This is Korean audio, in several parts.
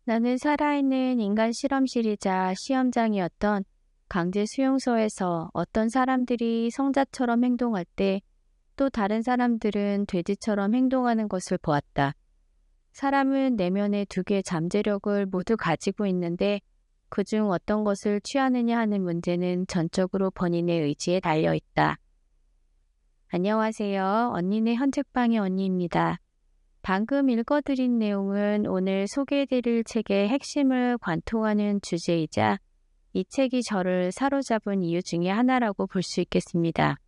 나는 살아있는 인간 실험실이자 시험장이었던 강제 수용소에서 어떤 사람들이 성자처럼 행동할 때 또 다른 사람들은 돼지처럼 행동하는 것을 보았다. 사람은 내면의 두 개의 잠재력을 모두 가지고 있는데 그중 어떤 것을 취하느냐 하는 문제는 전적으로 본인의 의지에 달려 있다. 안녕하세요. 언니네 헌책방의 언니입니다. 방금 읽어드린 내용은 오늘 소개해드릴 책의 핵심을 관통하는 주제이자 이 책이 저를 사로잡은 이유 중에 하나라고 볼 수 있겠습니다.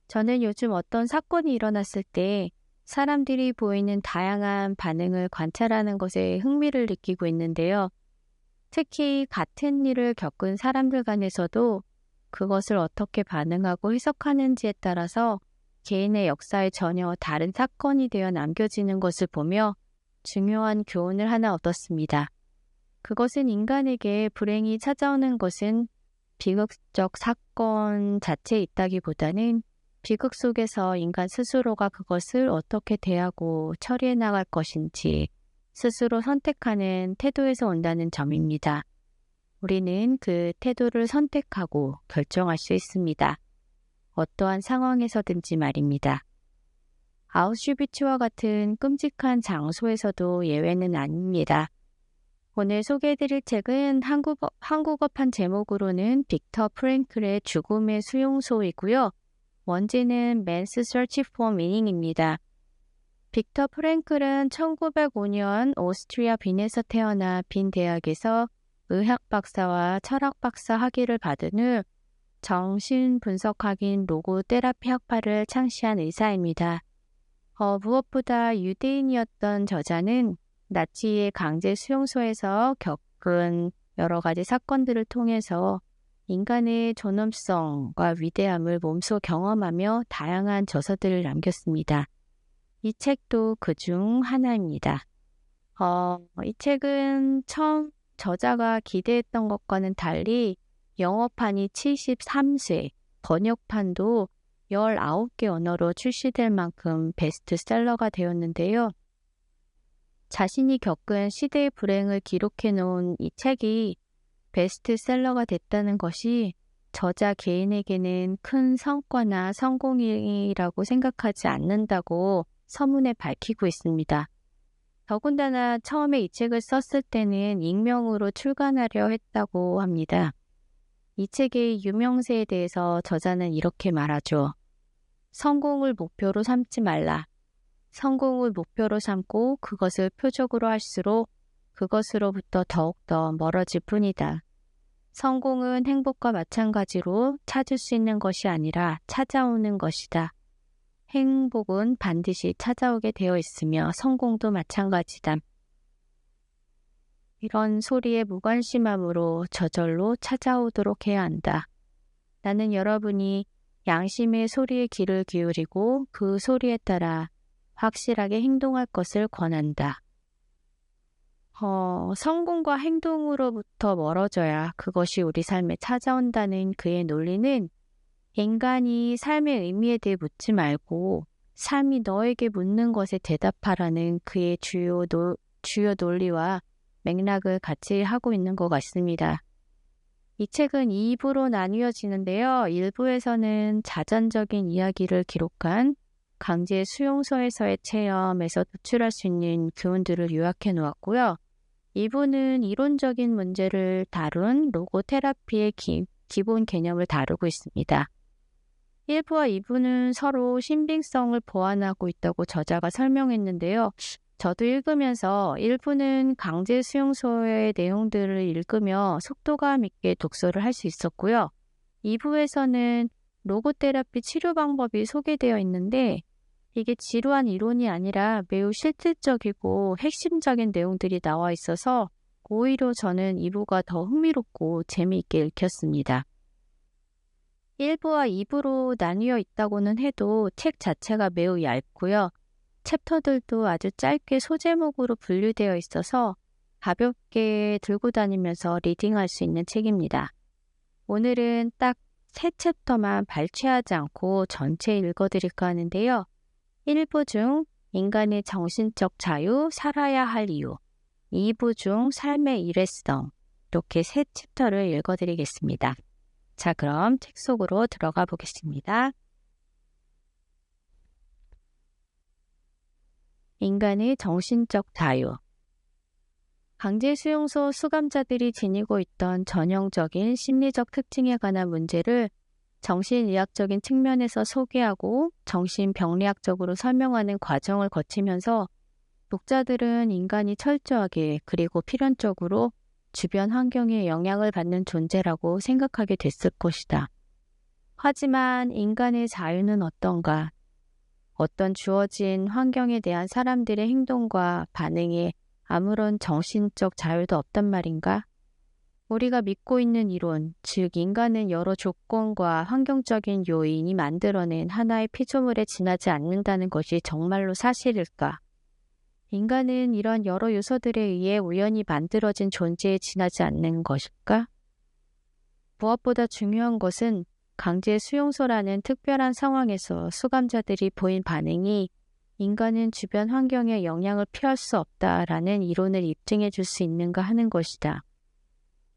저는 요즘 어떤 사건이 일어났을 때 사람들이 보이는 다양한 반응을 관찰하는 것에 흥미를 느끼고 있는데요. 특히 같은 일을 겪은 사람들 간에서도 그것을 어떻게 반응하고 해석하는지에 따라서 개인의 역사에 전혀 다른 사건이 되어 남겨지는 것을 보며 중요한 교훈을 하나 얻었습니다. 그것은 인간에게 불행이 찾아오는 것은 비극적 사건 자체에 있다기보다는 비극 속에서 인간 스스로가 그것을 어떻게 대하고 처리해 나갈 것인지 스스로 선택하는 태도에서 온다는 점입니다. 우리는 그 태도를 선택하고 결정할 수 있습니다. 어떠한 상황에서든지 말입니다. 아우슈비츠와 같은 끔찍한 장소에서도 예외는 아닙니다. 오늘 소개해드릴 책은 한국어판 제목으로는 빅터 프랭클의 죽음의 수용소이고요. 원제는 Man's Search for Meaning입니다. 빅터 프랭클은 1905년 오스트리아 빈에서 태어나 빈 대학에서 의학 박사와 철학 박사 학위를 받은 후 정신분석학인 로고 테라피 학파를 창시한 의사입니다. 무엇보다 유대인이었던 저자는 나치의 강제 수용소에서 겪은 여러 가지 사건들을 통해서 인간의 존엄성과 위대함을 몸소 경험하며 다양한 저서들을 남겼습니다. 이 책도 그중 하나입니다. 이 책은 처음 저자가 기대했던 것과는 달리 영어판이 73쇄, 번역판도 19개 언어로 출시될 만큼 베스트셀러가 되었는데요. 자신이 겪은 시대의 불행을 기록해 놓은 이 책이 베스트셀러가 됐다는 것이 저자 개인에게는 큰 성과나 성공이라고 생각하지 않는다고 서문에 밝히고 있습니다. 더군다나 처음에 이 책을 썼을 때는 익명으로 출간하려 했다고 합니다. 이 책의 유명세에 대해서 저자는 이렇게 말하죠. 성공을 목표로 삼지 말라. 성공을 목표로 삼고 그것을 표적으로 할수록 그것으로부터 더욱더 멀어질 뿐이다. 성공은 행복과 마찬가지로 찾을 수 있는 것이 아니라 찾아오는 것이다. 행복은 반드시 찾아오게 되어 있으며 성공도 마찬가지다. 이런 소리에 무관심함으로 저절로 찾아오도록 해야 한다. 나는 여러분이 양심의 소리에 귀를 기울이고 그 소리에 따라 확실하게 행동할 것을 권한다. 성공과 행동으로부터 멀어져야 그것이 우리 삶에 찾아온다는 그의 논리는 인간이 삶의 의미에 대해 묻지 말고 삶이 너에게 묻는 것에 대답하라는 그의 주요 논리와 맥락을 같이 하고 있는 것 같습니다. 이 책은 2부로 나뉘어지는데요. 1부에서는 자전적인 이야기를 기록한 강제 수용소에서의 체험에서 도출할 수 있는 교훈들을 요약해 놓았고요. 2부는 이론적인 문제를 다룬 로고 테라피의 기본 개념을 다루고 있습니다. 1부와 2부는 서로 신빙성을 보완하고 있다고 저자가 설명했는데요. 저도 읽으면서 1부는 강제 수용소의 내용들을 읽으며 속도감 있게 독서를 할 수 있었고요. 2부에서는 로고 테라피 치료 방법이 소개되어 있는데 이게 지루한 이론이 아니라 매우 실질적이고 핵심적인 내용들이 나와 있어서 오히려 저는 2부가 더 흥미롭고 재미있게 읽혔습니다. 1부와 2부로 나뉘어 있다고는 해도 책 자체가 매우 얇고요. 챕터들도 아주 짧게 소제목으로 분류되어 있어서 가볍게 들고 다니면서 리딩할 수 있는 책입니다. 오늘은 딱 3챕터만 발췌하지 않고 전체 읽어드릴까 하는데요. 1부 중 인간의 정신적 자유, 살아야 할 이유, 2부 중 삶의 일회성, 이렇게 세 챕터를 읽어드리겠습니다. 자, 그럼 책 속으로 들어가 보겠습니다. 인간의 정신적 자유. 강제수용소 수감자들이 지니고 있던 전형적인 심리적 특징에 관한 문제를 정신의학적인 측면에서 소개하고 정신병리학적으로 설명하는 과정을 거치면서 독자들은 인간이 철저하게 그리고 필연적으로 주변 환경에 영향을 받는 존재라고 생각하게 됐을 것이다. 하지만 인간의 자유는 어떤가? 어떤 주어진 환경에 대한 사람들의 행동과 반응에 아무런 정신적 자유도 없단 말인가? 우리가 믿고 있는 이론, 즉 인간은 여러 조건과 환경적인 요인이 만들어낸 하나의 피조물에 지나지 않는다는 것이 정말로 사실일까? 인간은 이런 여러 요소들에 의해 우연히 만들어진 존재에 지나지 않는 것일까? 무엇보다 중요한 것은 강제 수용소라는 특별한 상황에서 수감자들이 보인 반응이 인간은 주변 환경에 영향을 피할 수 없다라는 이론을 입증해 줄 수 있는가 하는 것이다.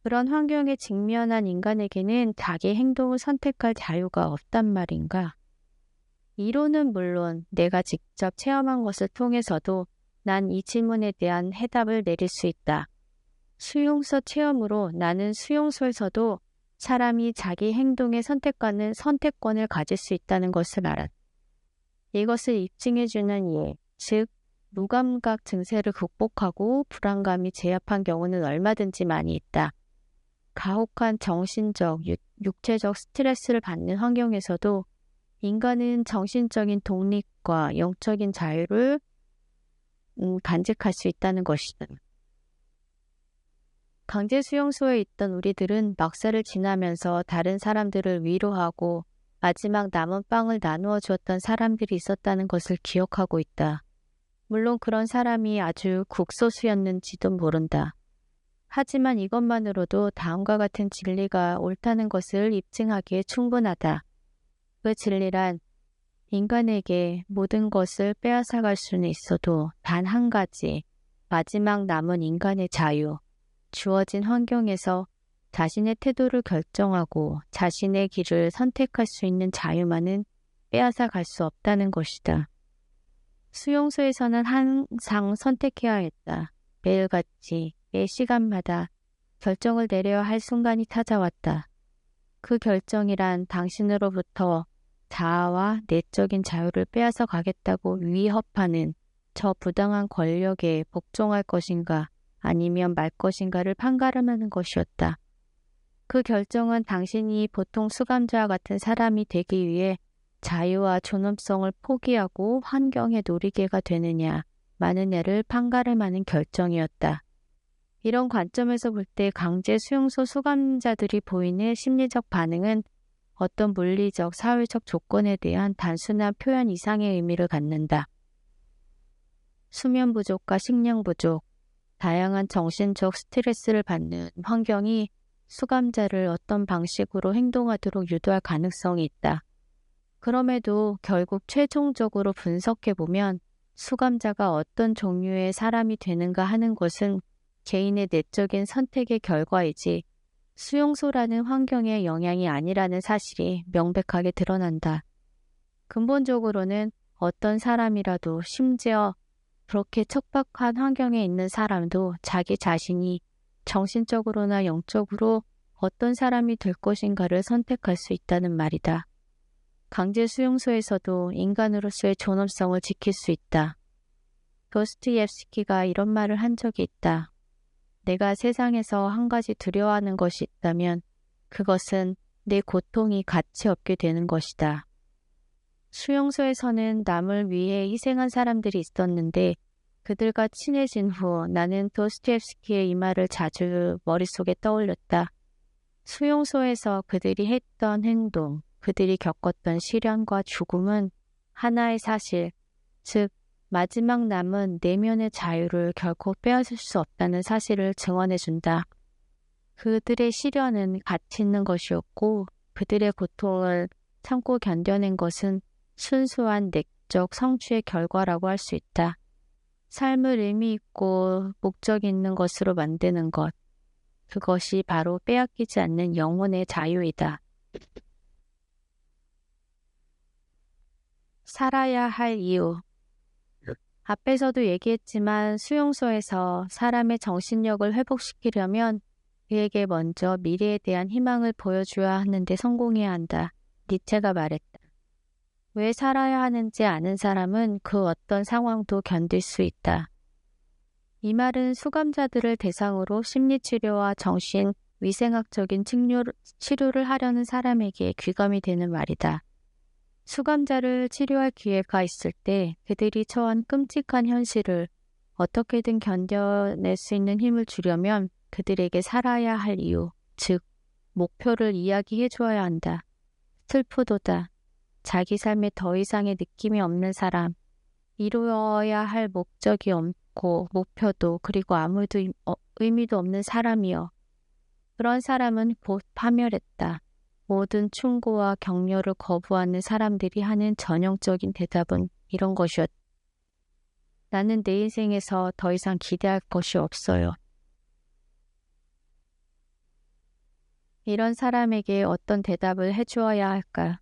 그런 환경에 직면한 인간에게는 자기 행동을 선택할 자유가 없단 말인가? 이론은 물론 내가 직접 체험한 것을 통해서도 난 이 질문에 대한 해답을 내릴 수 있다. 수용소 체험으로 나는 수용소에서도 사람이 자기 행동의 선택권을 가질 수 있다는 것을 알았다. 이것을 입증해주는 예, 즉 무감각 증세를 극복하고 불안감이 제압한 경우는 얼마든지 많이 있다. 가혹한 정신적, 육체적 스트레스를 받는 환경에서도 인간은 정신적인 독립과 영적인 자유를 간직할 수 있다는 것이다. 강제수용소에 있던 우리들은 막사를 지나면서 다른 사람들을 위로하고 마지막 남은 빵을 나누어 주었던 사람들이 있었다는 것을 기억하고 있다. 물론 그런 사람이 아주 극소수였는지도 모른다. 하지만 이것만으로도 다음과 같은 진리가 옳다는 것을 입증하기에 충분하다. 그 진리란 인간에게 모든 것을 빼앗아갈 수는 있어도 단 한 가지, 마지막 남은 인간의 자유, 주어진 환경에서 자신의 태도를 결정하고 자신의 길을 선택할 수 있는 자유만은 빼앗아 갈 수 없다는 것이다. 수용소에서는 항상 선택해야 했다. 매일같이 매 시간마다 결정을 내려야 할 순간이 찾아왔다. 그 결정이란 당신으로부터 자아와 내적인 자유를 빼앗아 가겠다고 위협하는 저 부당한 권력에 복종할 것인가 아니면 말 것인가를 판가름하는 것이었다. 그 결정은 당신이 보통 수감자와 같은 사람이 되기 위해 자유와 존엄성을 포기하고 환경의 놀이개가 되느냐 마느냐를 판가름하는 결정이었다. 이런 관점에서 볼 때 강제 수용소 수감자들이 보이는 심리적 반응은 어떤 물리적, 사회적 조건에 대한 단순한 표현 이상의 의미를 갖는다. 수면 부족과 식량 부족, 다양한 정신적 스트레스를 받는 환경이 수감자를 어떤 방식으로 행동하도록 유도할 가능성이 있다. 그럼에도 결국 최종적으로 분석해보면 수감자가 어떤 종류의 사람이 되는가 하는 것은 개인의 내적인 선택의 결과이지 수용소라는 환경의 영향이 아니라는 사실이 명백하게 드러난다. 근본적으로는 어떤 사람이라도 심지어 그렇게 척박한 환경에 있는 사람도 자기 자신이 정신적으로나 영적으로 어떤 사람이 될 것인가를 선택할 수 있다는 말이다. 강제 수용소에서도 인간으로서의 존엄성을 지킬 수 있다. 도스토옙스키가 이런 말을 한 적이 있다. 내가 세상에서 한 가지 두려워하는 것이 있다면 그것은 내 고통이 가치 없게 되는 것이다. 수용소에서는 남을 위해 희생한 사람들이 있었는데 그들과 친해진 후 나는 도스토옙스키의 이 말을 자주 머릿속에 떠올렸다. 수용소에서 그들이 했던 행동, 그들이 겪었던 시련과 죽음은 하나의 사실, 즉 마지막 남은 내면의 자유를 결코 빼앗을 수 없다는 사실을 증언해준다. 그들의 시련은 가치 있는 것이었고 그들의 고통을 참고 견뎌낸 것은 순수한 내적 성취의 결과라고 할 수 있다. 삶을 의미 있고 목적 있는 것으로 만드는 것. 그것이 바로 빼앗기지 않는 영혼의 자유이다. 살아야 할 이유. 앞에서도 얘기했지만 수용소에서 사람의 정신력을 회복시키려면 그에게 먼저 미래에 대한 희망을 보여줘야 하는데 성공해야 한다. 니체가 말했다. 왜 살아야 하는지 아는 사람은 그 어떤 상황도 견딜 수 있다. 이 말은 수감자들을 대상으로 심리치료와 정신, 위생학적인 치료를 하려는 사람에게 귀감이 되는 말이다. 수감자를 치료할 기회가 있을 때 그들이 처한 끔찍한 현실을 어떻게든 견뎌낼 수 있는 힘을 주려면 그들에게 살아야 할 이유, 즉 목표를 이야기해 주어야 한다. 슬프도다. 자기 삶에 더 이상의 느낌이 없는 사람, 이루어야 할 목적이 없고 목표도 그리고 아무도 의미도 없는 사람이여. 그런 사람은 곧 파멸했다. 모든 충고와 격려를 거부하는 사람들이 하는 전형적인 대답은 이런 것이었다. 나는 내 인생에서 더 이상 기대할 것이 없어요. 이런 사람에게 어떤 대답을 해주어야 할까?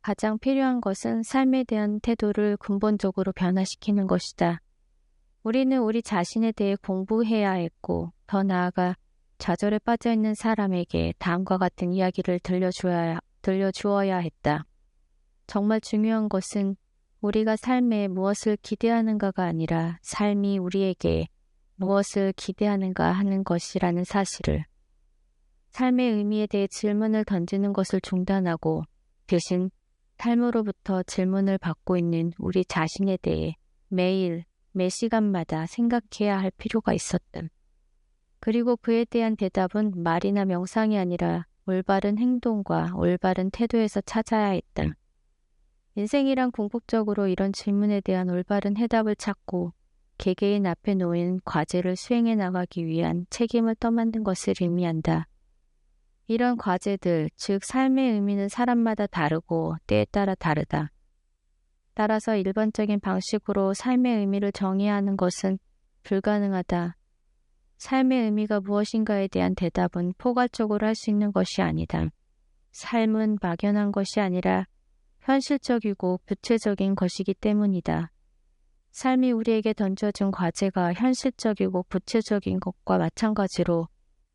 가장 필요한 것은 삶에 대한 태도를 근본적으로 변화시키는 것이다. 우리는 우리 자신에 대해 공부해야 했고, 더 나아가 좌절에 빠져있는 사람에게 다음과 같은 이야기를 들려주어야 했다. 정말 중요한 것은 우리가 삶에 무엇을 기대하는가가 아니라 삶이 우리에게 무엇을 기대하는가 하는 것이라는 사실을. 삶의 의미에 대해 질문을 던지는 것을 중단하고 대신 삶으로부터 질문을 받고 있는 우리 자신에 대해 매일, 매 시간마다 생각해야 할 필요가 있었다. 그리고 그에 대한 대답은 말이나 명상이 아니라 올바른 행동과 올바른 태도에서 찾아야 했다. 인생이란 궁극적으로 이런 질문에 대한 올바른 해답을 찾고 개개인 앞에 놓인 과제를 수행해 나가기 위한 책임을 떠맡는 것을 의미한다. 이런 과제들, 즉 삶의 의미는 사람마다 다르고 때에 따라 다르다. 따라서 일반적인 방식으로 삶의 의미를 정의하는 것은 불가능하다. 삶의 의미가 무엇인가에 대한 대답은 포괄적으로 할 수 있는 것이 아니다. 삶은 막연한 것이 아니라 현실적이고 구체적인 것이기 때문이다. 삶이 우리에게 던져준 과제가 현실적이고 구체적인 것과 마찬가지로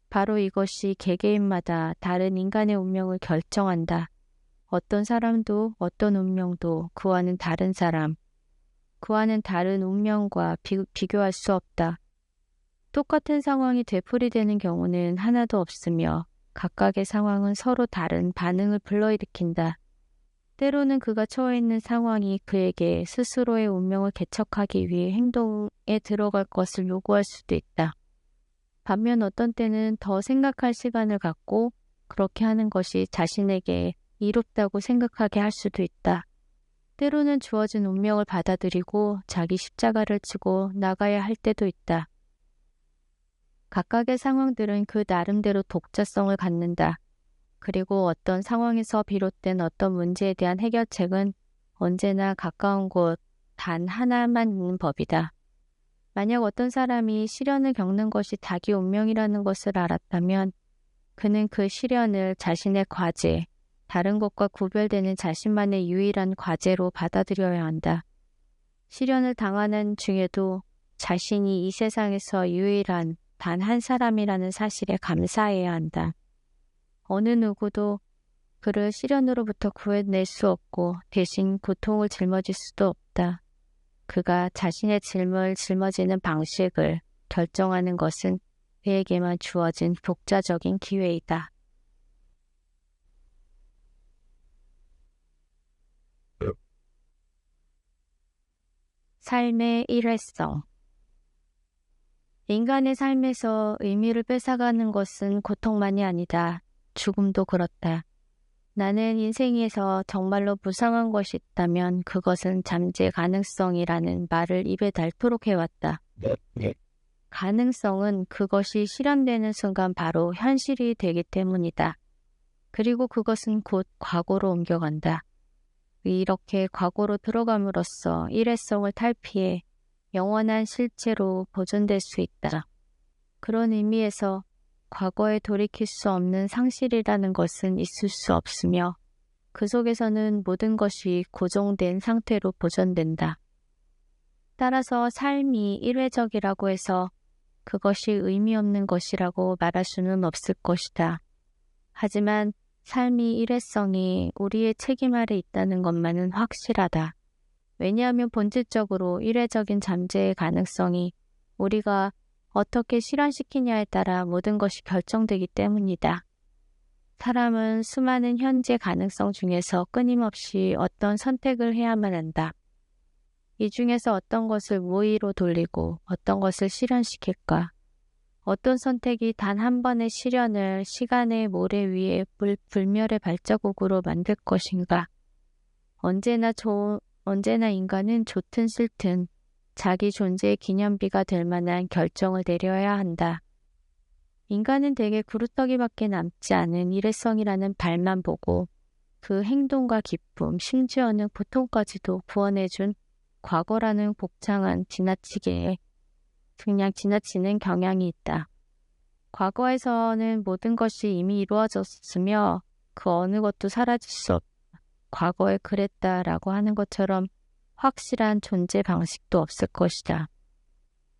바로 이것이 개개인마다 다른 인간의 운명을 결정한다. 어떤 사람도 어떤 운명도 그와는 다른 사람, 그와는 다른 운명과 비교할 수 없다. 똑같은 상황이 되풀이되는 경우는 하나도 없으며 각각의 상황은 서로 다른 반응을 불러일으킨다. 때로는 그가 처해 있는 상황이 그에게 스스로의 운명을 개척하기 위해 행동에 들어갈 것을 요구할 수도 있다. 반면 어떤 때는 더 생각할 시간을 갖고 그렇게 하는 것이 자신에게 이롭다고 생각하게 할 수도 있다. 때로는 주어진 운명을 받아들이고 자기 십자가를 지고 나가야 할 때도 있다. 각각의 상황들은 그 나름대로 독자성을 갖는다. 그리고 어떤 상황에서 비롯된 어떤 문제에 대한 해결책은 언제나 가까운 곳 단 하나만 있는 법이다. 만약 어떤 사람이 시련을 겪는 것이 자기 운명이라는 것을 알았다면 그는 그 시련을 자신의 과제, 다른 것과 구별되는 자신만의 유일한 과제로 받아들여야 한다. 시련을 당하는 중에도 자신이 이 세상에서 유일한 단 한 사람이라는 사실에 감사해야 한다. 어느 누구도 그를 시련으로부터 구해낼 수 없고 대신 고통을 짊어질 수도 없다. 그가 자신의 짐을 짊어지는 방식을 결정하는 것은 그에게만 주어진 독자적인 기회이다. 삶의 일회성. 인간의 삶에서 의미를 뺏어가는 것은 고통만이 아니다. 죽음도 그렇다. 나는 인생에서 정말로 무상한 것이 있다면 그것은 잠재 가능성이라는 말을 입에 닳도록 해왔다. 가능성은 그것이 실현되는 순간 바로 현실이 되기 때문이다. 그리고 그것은 곧 과거로 옮겨간다. 이렇게 과거로 들어감으로써 일회성을 탈피해 영원한 실체로 보존될 수 있다. 그런 의미에서 과거에 돌이킬 수 없는 상실이라는 것은 있을 수 없으며 그 속에서는 모든 것이 고정된 상태로 보존된다. 따라서 삶이 일회적이라고 해서 그것이 의미 없는 것이라고 말할 수는 없을 것이다. 하지만 삶이 일회성이 우리의 책임 아래 있다는 것만은 확실하다. 왜냐하면 본질적으로 일회적인 잠재의 가능성이 우리가 어떻게 실현시키냐에 따라 모든 것이 결정되기 때문이다. 사람은 수많은 현재 가능성 중에서 끊임없이 어떤 선택을 해야만 한다. 이 중에서 어떤 것을 무의로 돌리고 어떤 것을 실현시킬까? 어떤 선택이 단 한 번의 실현을 시간의 모래 위에 불멸의 발자국으로 만들 것인가? 언제나 인간은 좋든 싫든 자기 존재의 기념비가 될 만한 결정을 내려야 한다. 인간은 대개 구루터기밖에 남지 않은 일회성이라는 발만 보고 그 행동과 기쁨, 심지어는 고통까지도 구원해준 과거라는 복장은 그냥 지나치는 경향이 있다. 과거에서는 모든 것이 이미 이루어졌으며 그 어느 것도 사라질 수 없다. 과거에 그랬다라고 하는 것처럼 확실한 존재 방식도 없을 것이다.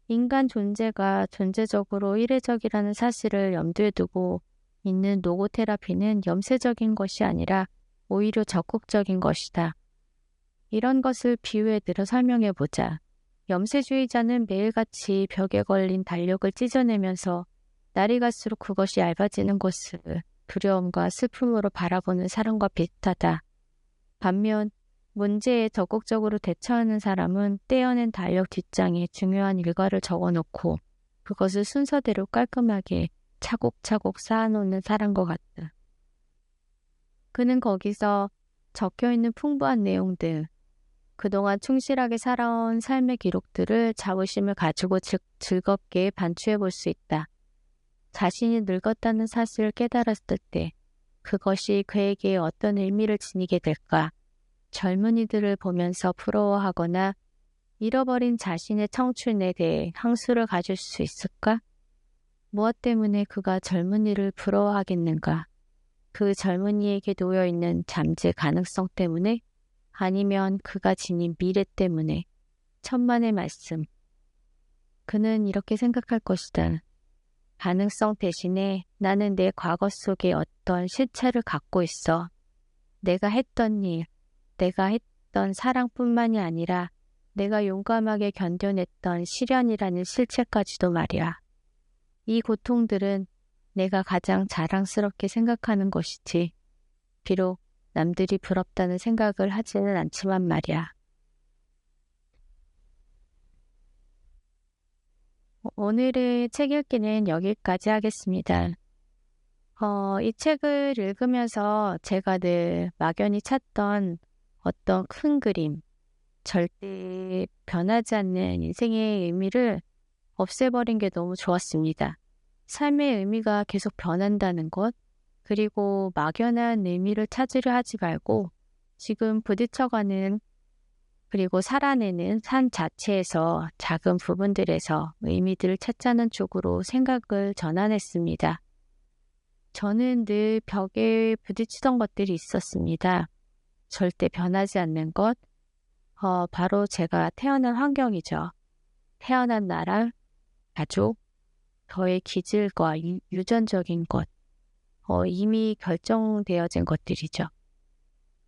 인간 존재가 존재적으로 일회적이라는 사실을 염두에 두고 있는 노고테라피는 염세적인 것이 아니라 오히려 적극적인 것이다. 이런 것을 비유에 들어 설명해 보자. 염세주의자는 매일같이 벽에 걸린 달력을 찢어내면서 날이 갈수록 그것이 얇아지는 것을 두려움과 슬픔으로 바라보는 사람과 비슷하다. 반면 문제에 적극적으로 대처하는 사람은 떼어낸 달력 뒷장에 중요한 일과를 적어놓고 그것을 순서대로 깔끔하게 차곡차곡 쌓아놓는 사람과 같다. 그는 거기서 적혀있는 풍부한 내용들, 그동안 충실하게 살아온 삶의 기록들을 자부심을 가지고 즐겁게 반추해 볼 수 있다. 자신이 늙었다는 사실을 깨달았을 때 그것이 그에게 어떤 의미를 지니게 될까? 젊은이들을 보면서 부러워하거나 잃어버린 자신의 청춘에 대해 향수를 가질 수 있을까? 무엇 때문에 그가 젊은이를 부러워하겠는가? 그 젊은이에게 놓여있는 잠재 가능성 때문에? 아니면 그가 지닌 미래 때문에? 천만의 말씀. 그는 이렇게 생각할 것이다. 가능성 대신에 나는 내 과거 속에 어떤 실체를 갖고 있어. 내가 했던 일, 내가 했던 사랑뿐만이 아니라 내가 용감하게 견뎌냈던 시련이라는 실체까지도 말이야. 이 고통들은 내가 가장 자랑스럽게 생각하는 것이지. 비록 남들이 부럽다는 생각을 하지는 않지만 말이야. 오늘의 책 읽기는 여기까지 하겠습니다. 이 책을 읽으면서 제가 늘 막연히 찾던 어떤 큰 그림, 절대 변하지 않는 인생의 의미를 없애버린 게 너무 좋았습니다. 삶의 의미가 계속 변한다는 것, 그리고 막연한 의미를 찾으려 하지 말고 지금 부딪혀가는 그리고 살아내는 삶 자체에서 작은 부분들에서 의미들을 찾자는 쪽으로 생각을 전환했습니다. 저는 늘 벽에 부딪히던 것들이 있었습니다. 절대 변하지 않는 것, 바로 제가 태어난 환경이죠. 태어난 나라, 가족, 저의 기질과 유전적인 것, 이미 결정되어진 것들이죠.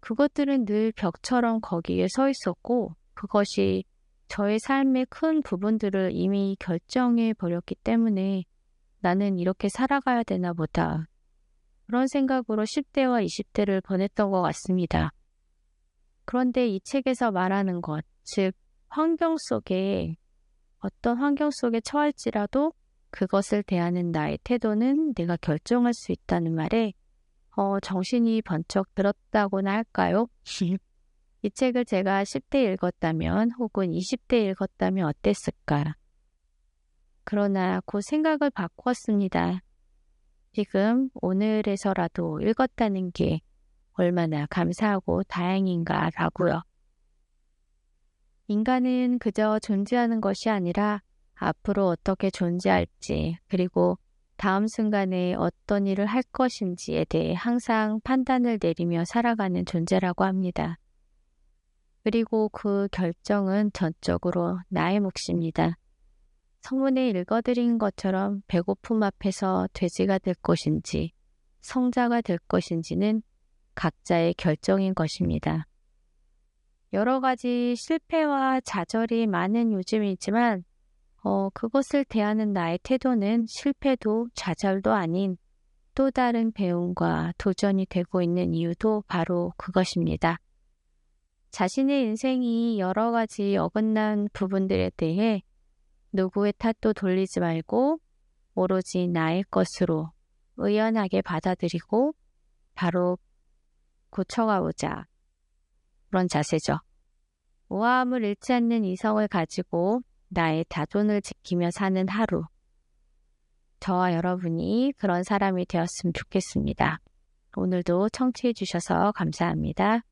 그것들은 늘 벽처럼 거기에 서 있었고 그것이 저의 삶의 큰 부분들을 이미 결정해 버렸기 때문에 나는 이렇게 살아가야 되나 보다. 그런 생각으로 10대와 20대를 보냈던 것 같습니다. 그런데 이 책에서 말하는 것, 즉 환경 속에 어떤 환경 속에 처할지라도 그것을 대하는 나의 태도는 내가 결정할 수 있다는 말에 정신이 번쩍 들었다고나 할까요? 이 책을 제가 10대 읽었다면 혹은 20대 읽었다면 어땠을까? 그러나 그 생각을 바꾸었습니다. 지금 오늘에서라도 읽었다는 게 얼마나 감사하고 다행인가라고요. 인간은 그저 존재하는 것이 아니라 앞으로 어떻게 존재할지, 그리고 다음 순간에 어떤 일을 할 것인지에 대해 항상 판단을 내리며 살아가는 존재라고 합니다. 그리고 그 결정은 전적으로 나의 몫입니다. 성문에 읽어드린 것처럼 배고픔 앞에서 돼지가 될 것인지 성자가 될 것인지는 각자의 결정인 것입니다. 여러 가지 실패와 좌절이 많은 요즘이지만 그것을 대하는 나의 태도는 실패도 좌절도 아닌 또 다른 배움과 도전이 되고 있는 이유도 바로 그것입니다. 자신의 인생이 여러 가지 어긋난 부분들에 대해 누구의 탓도 돌리지 말고 오로지 나의 것으로 의연하게 받아들이고 바로 고쳐가보자. 그런 자세죠. 우아함을 잃지 않는 이성을 가지고 나의 다존을 지키며 사는 하루. 저와 여러분이 그런 사람이 되었으면 좋겠습니다. 오늘도 청취해 주셔서 감사합니다.